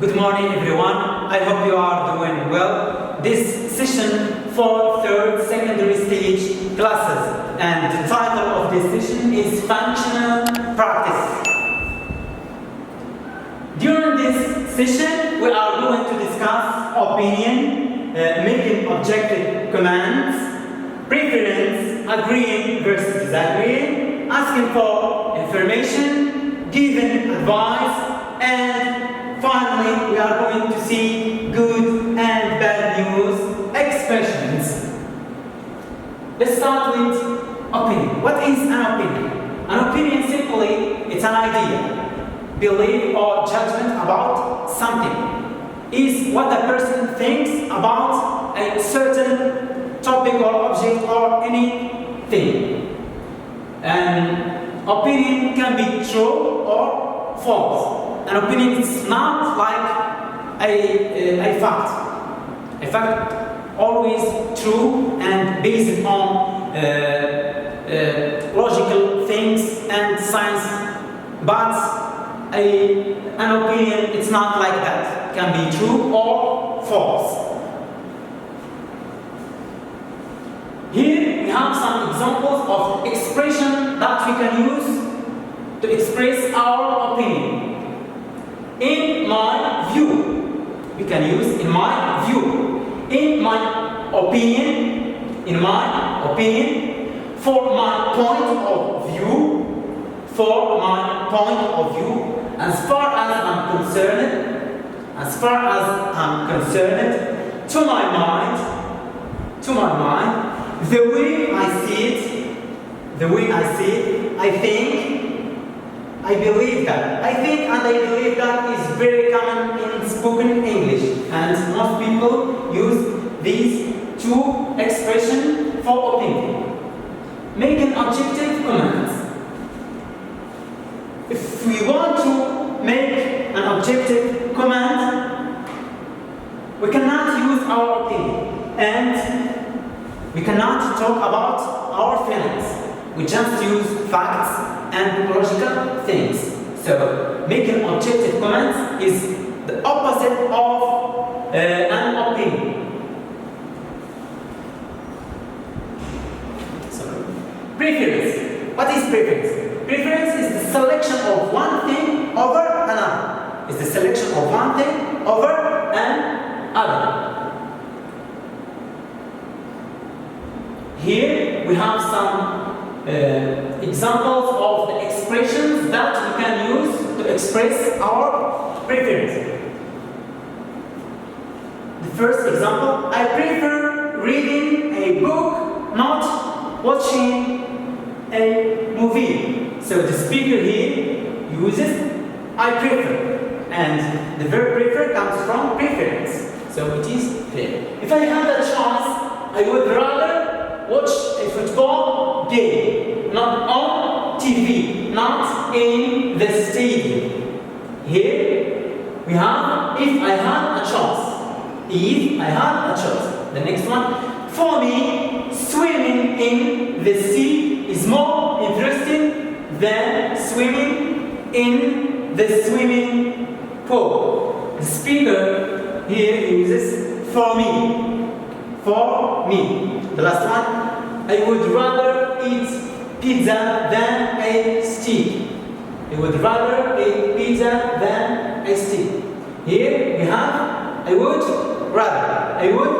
Good morning, everyone. I hope you are doing well. This session for third secondary stage classes, and the title of this session is Functional Practice. During this session, we are going to discuss opinion, making objective commands, preference, agreeing versus disagreeing, asking for information, giving advice, and finally, we are going to see good and bad news expressions. Let's start with opinion. What is an opinion? An opinion simply, it's an idea, belief or judgment about something. Is what a person thinks about a certain topic or object or anything. An opinion can be true or false. An opinion is not like a fact. A fact always true and based on logical things and science. But an opinion, it's not like that. It can be true or false. Here we have some examples of expression that we can use to express our opinion. In my view, we can use in my view, in my opinion, for my point of view, as far as I'm concerned, to my mind, the way I see it, I think, I believe that. I think and I believe that is very common in spoken English, and most people use these two expressions for opinion. Making objective commands. If we want to make an objective command, we cannot use our opinion and we cannot talk about our feelings. We just use facts and logical things. So, making objective commands is the opposite of an opinion. Preference. What is preference? Preference is the selection of one thing over another. It's the selection of one thing over another. Here we have some examples of the expressions that we can use to express our preference. The first example, I prefer reading a book, not watching a movie. So the speaker here uses I prefer, and the verb prefer comes from preference. So it is clear. If I had a chance, I would rather watch a football game, not on TV, not in the stadium. Here we have if I had a chance. If I had a choice. The next one, for me, swimming in the sea is more interesting than swimming in the swimming pool. The speaker here uses for me. For me. The last one, I would rather eat pizza than a steak. I would rather eat pizza than a steak. Here we have I would rather. I would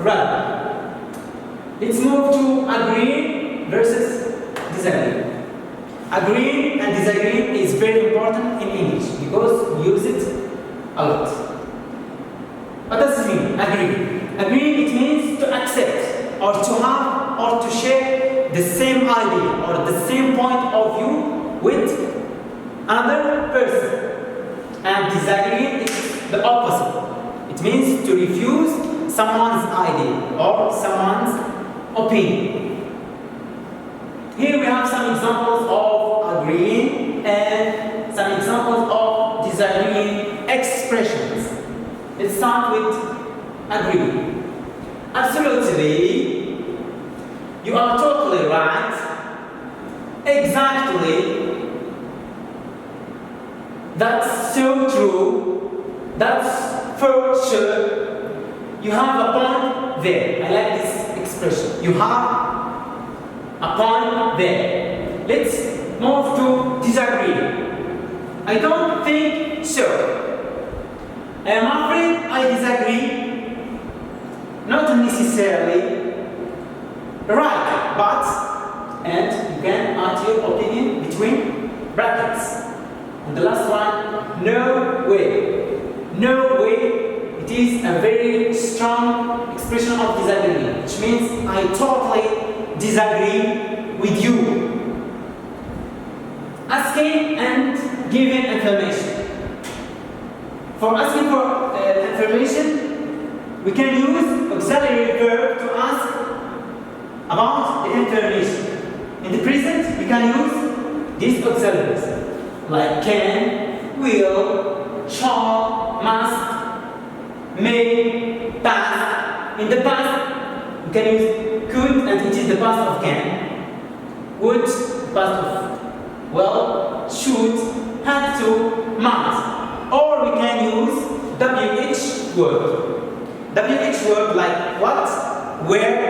rather. Let's move to agree versus disagree. Agreeing and disagreeing is very important in English because we use it a lot. What does it mean? Agree. Agreeing, it means to accept or to have or to share the same idea or the same point of view with another person. And disagreeing is the opposite. It means to refuse someone's idea or someone's opinion. Here we have some examples of agreeing and some examples of disagreeing expressions. Let's start with agree. Absolutely. You are totally right. Exactly. That's so true. That's for sure. You have a point there. I like this expression. You have a point there. Let's move to disagree. I don't think so. I am afraid I disagree. Not necessarily right, but, and you can add your opinion between brackets. And the last one, no way. No way. It is a very strong expression of disagreement, which means I totally disagree with you. Asking and giving information. For asking for information, we can use auxiliary verb to ask about the information. In the present, we can use these auxiliaries like can, will, shall, must, may, past. In the past, we can use could, and it is the past of can. Would, past of will, should, had to, might. Or we can use WH word. WH word like what, where,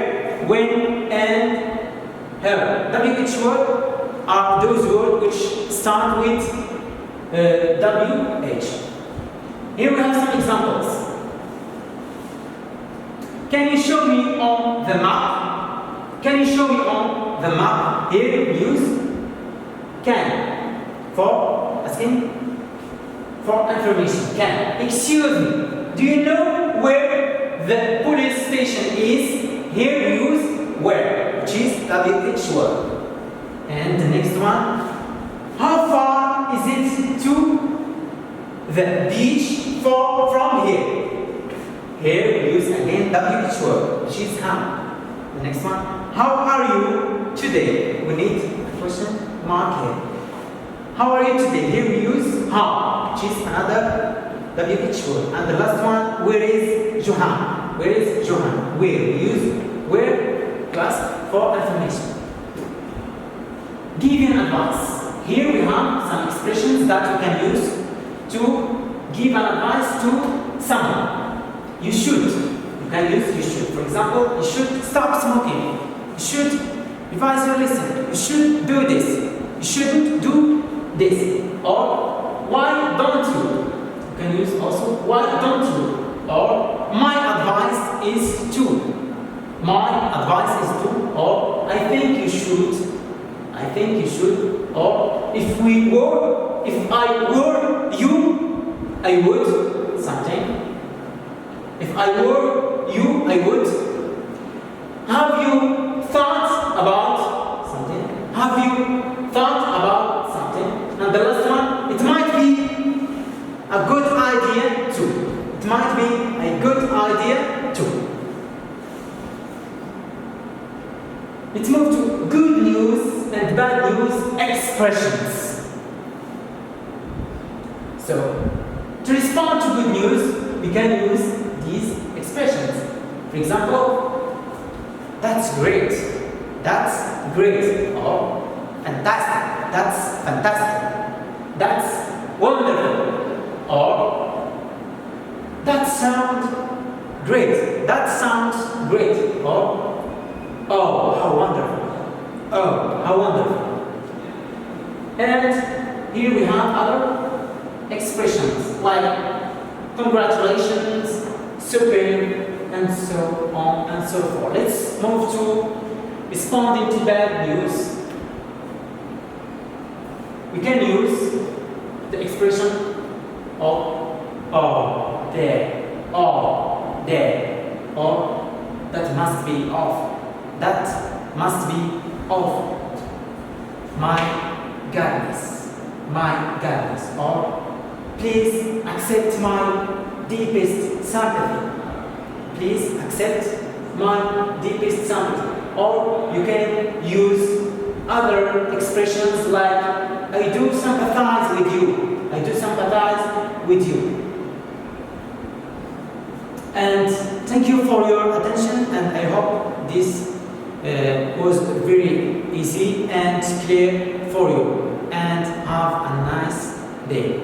when, and how. WH word are those words which start with WH. Here we have some examples. Can you show me on the map? Can you show me on the map? Here we use can for asking for information. Can. Excuse me, do you know where the police station is? Here we use where, which is WH word. And the next one, how far is it to the beach from here? Here we use again WH word, which is how. The next one, how are you today? We need a question mark here. How are you today? Here we use how, which is another WH word. And the last one, where is Johan? Where is Johan? Where? We use where plus for information. Giving advice. Here we have some expressions that we can use to give an advice to someone. You should. You can use you should. For example, you should stop smoking. You should revise your lesson. You should do this. You shouldn't do this. Or why don't you? You can use also why don't you? Or my advice is to. My advice is to. Or I think you should. I think you should. Or if I were you, I would something. If I were you, I would. Have you thought about something? Have you thought about something? And the last one, it might be a good idea too. It might be a good idea too. Let's move to good news and bad news expressions. So, to respond to good news, we can use these expressions. For example, that's great. That's great. Or fantastic. That's fantastic. That's wonderful. Or that sounds great. That sounds great. Or oh, how wonderful. Oh, how wonderful. And here we have other expressions like congratulations, super, and so on and so forth. Let's move to responding to bad news. We can use the expression of oh, there, or that must be off. That must be off. My goodness, or please accept my deepest sympathy. Please accept my deepest sympathy. Or you can use other expressions like I do sympathize with you. I do sympathize with you. And thank you for your attention, and I hope this was very easy and clear for you. And have a nice day.